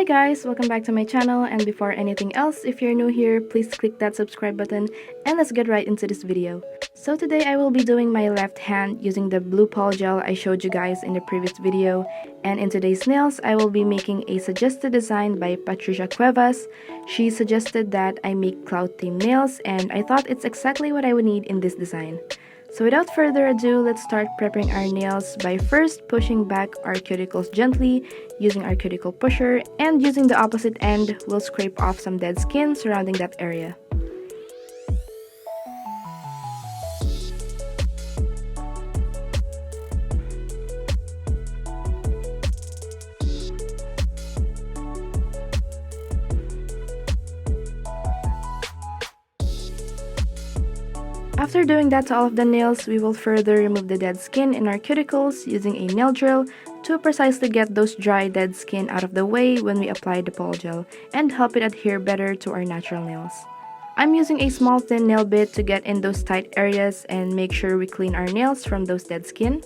guys, welcome back to my channel, and before anything else, if you're new here, please click that subscribe button and let's get right into this video. So today I will be doing my left hand using the blue polygel I showed you guys in the previous video, and in today's nails I will be making a suggested design by Patricia Cuevas. She suggested that I make cloud theme nails and I thought it's exactly what I would need in this design. So without further ado, let's start prepping our nails by first pushing back our cuticles gently using our cuticle pusher, and using the opposite end, we'll scrape off some dead skin surrounding that area. After doing that to all of the nails, we will further remove the dead skin in our cuticles using a nail drill to precisely get those dry dead skin out of the way when we apply the polygel and help it adhere better to our natural nails. I'm using a small thin nail bit to get in those tight areas and make sure we clean our nails from those dead skin.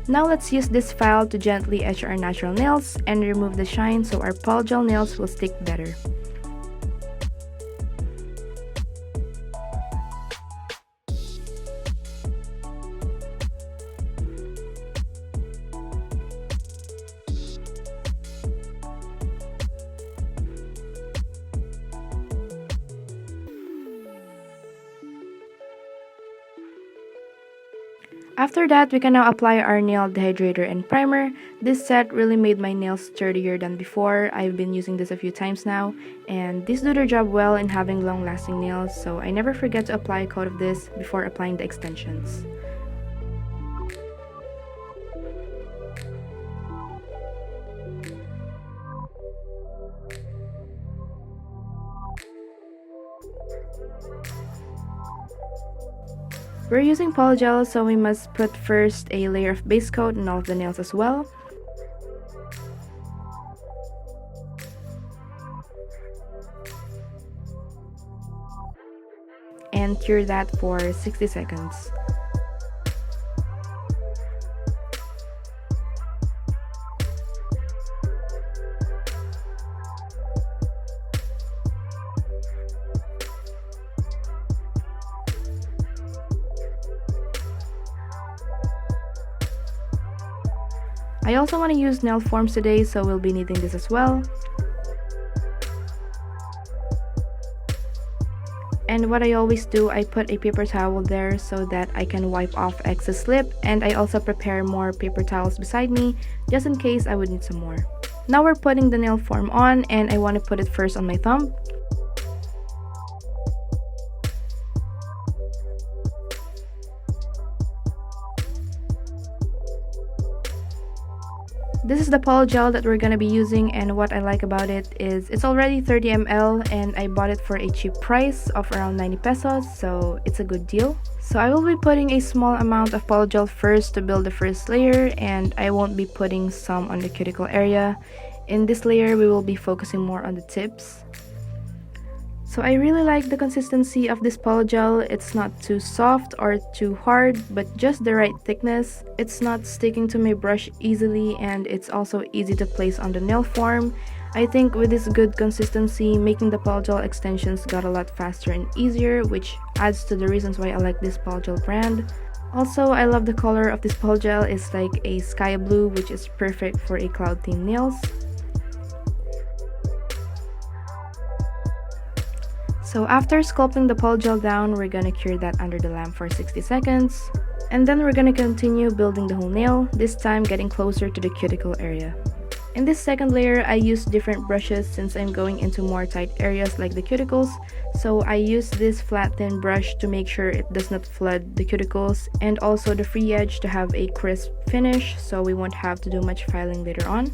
Now let's use this file to gently etch our natural nails and remove the shine so our polygel nails will stick better. After that, we can now apply our nail dehydrator and primer. This set really made my nails sturdier than before. I've been using this a few times now, and these do their job well in having long-lasting nails, so I never forget to apply a coat of this before applying the extensions. We're using polygel, so we must put first a layer of base coat on all of the nails as well. And cure that for 60 seconds. I also want to use nail forms today, so we'll be needing this as well. And what I always do, I put a paper towel there so that I can wipe off excess slip, and I also prepare more paper towels beside me just in case I would need some more. Now we're putting the nail form on, and I want to put it first on my thumb. This is the polygel that we're gonna be using, and what I like about it is it's already 30 ml and I bought it for a cheap price of around 90 pesos, so it's a good deal. So I will be putting a small amount of polygel first to build the first layer, and I won't be putting some on the cuticle area. In this layer, we will be focusing more on the tips. So I really like the consistency of this polygel. It's not too soft or too hard, but just the right thickness. It's not sticking to my brush easily, and it's also easy to place on the nail form. I think with this good consistency, making the polygel extensions got a lot faster and easier, which adds to the reasons why I like this polygel brand. Also, I love the color of this polygel. It's like a sky blue, which is perfect for a cloud theme nails. So after sculpting the polygel down, we're gonna cure that under the lamp for 60 seconds. And then we're gonna continue building the whole nail, this time getting closer to the cuticle area. In this second layer, I used different brushes since I'm going into more tight areas like the cuticles. So I used this flat thin brush to make sure it does not flood the cuticles, and also the free edge to have a crisp finish so we won't have to do much filing later on.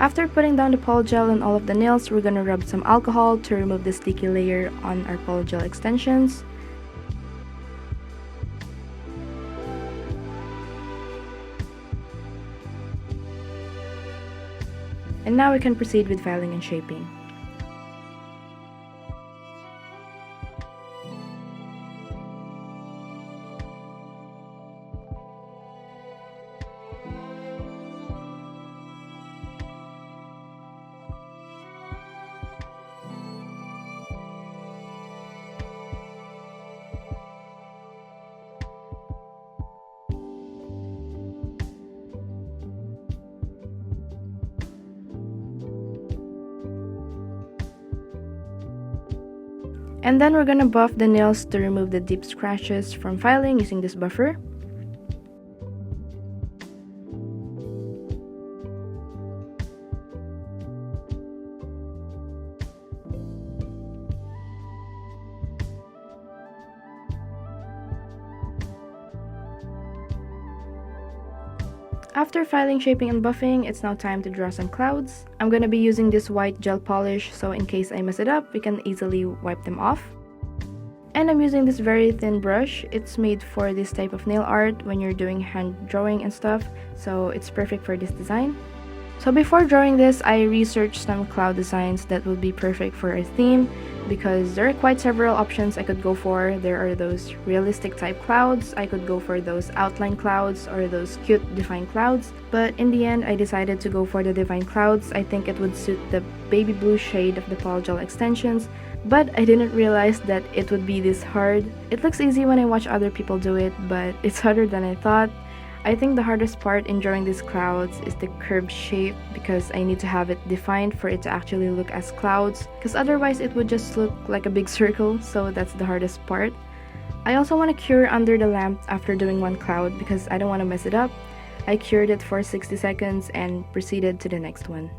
After putting down the polygel on all of the nails, we're gonna rub some alcohol to remove the sticky layer on our polygel extensions. And now we can proceed with filing and shaping. And then we're gonna buff the nails to remove the deep scratches from filing using this buffer. After filing, shaping, and buffing, it's now time to draw some clouds. I'm gonna be using this white gel polish, so in case I mess it up, we can easily wipe them off. And I'm using this very thin brush. It's made for this type of nail art when you're doing hand drawing and stuff, so it's perfect for this design. So before drawing this, I researched some cloud designs that would be perfect for our theme, because there are quite several options I could go for. There are those realistic type clouds, I could go for those outline clouds, or those cute defined clouds. But in the end, I decided to go for the defined clouds. I think it would suit the baby blue shade of the polygel extensions, but I didn't realize that it would be this hard. It looks easy when I watch other people do it, but it's harder than I thought. I think the hardest part in drawing these clouds is the curved shape, because I need to have it defined for it to actually look as clouds, because otherwise it would just look like a big circle, so that's the hardest part. I also want to cure under the lamp after doing one cloud because I don't want to mess it up. I cured it for 60 seconds and proceeded to the next one.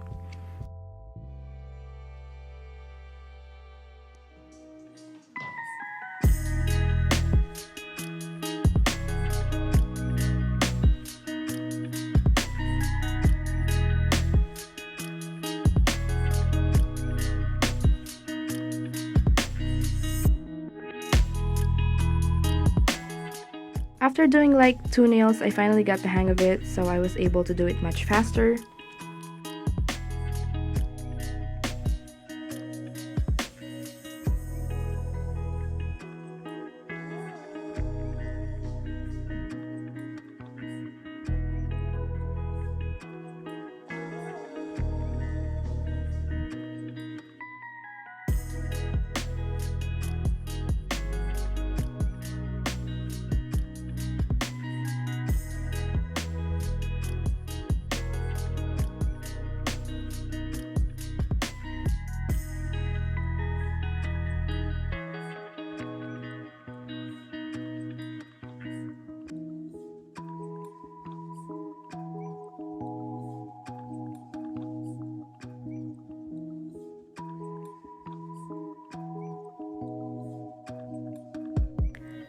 After doing like 2 nails, I finally got the hang of it, so I was able to do it much faster.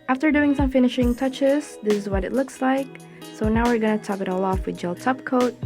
After doing some finishing touches, this is what it looks like. So now we're gonna top it all off with gel top coat.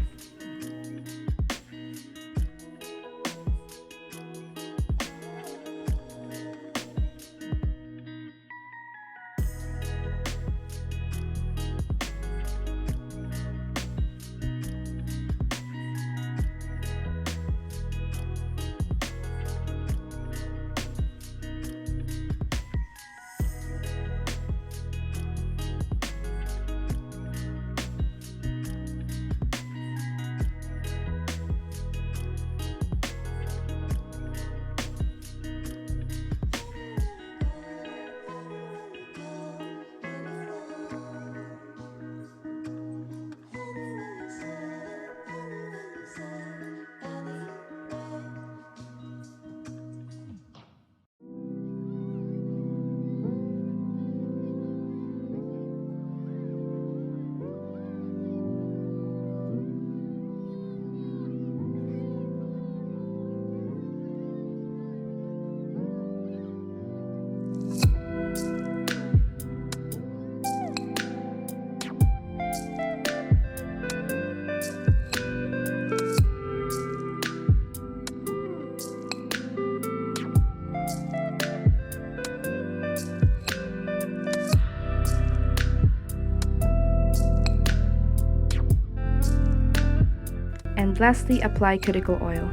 And lastly, apply cuticle oil.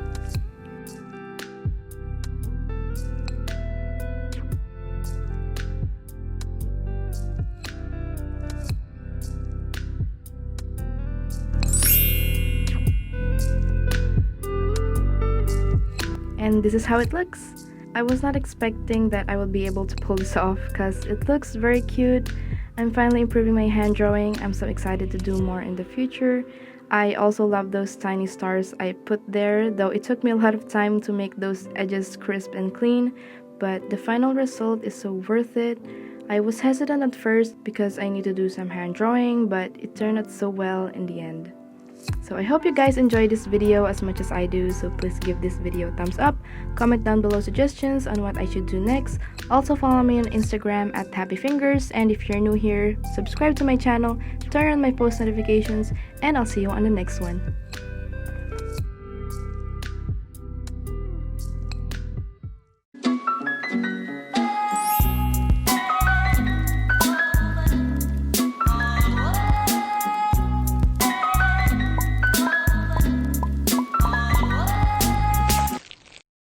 And this is how it looks. I was not expecting that I would be able to pull this off because it looks very cute. I'm finally improving my hand drawing. I'm so excited to do more in the future. I also love those tiny stars I put there, though it took me a lot of time to make those edges crisp and clean, but the final result is so worth it. I was hesitant at first because I need to do some hand drawing, but it turned out so well in the end. So I hope you guys enjoyed this video as much as I do, so please give this video a thumbs up, comment down below suggestions on what I should do next. Also follow me on Instagram at happyfingers, and if you're new here, subscribe to my channel, turn on my post notifications, and I'll see you on the next one.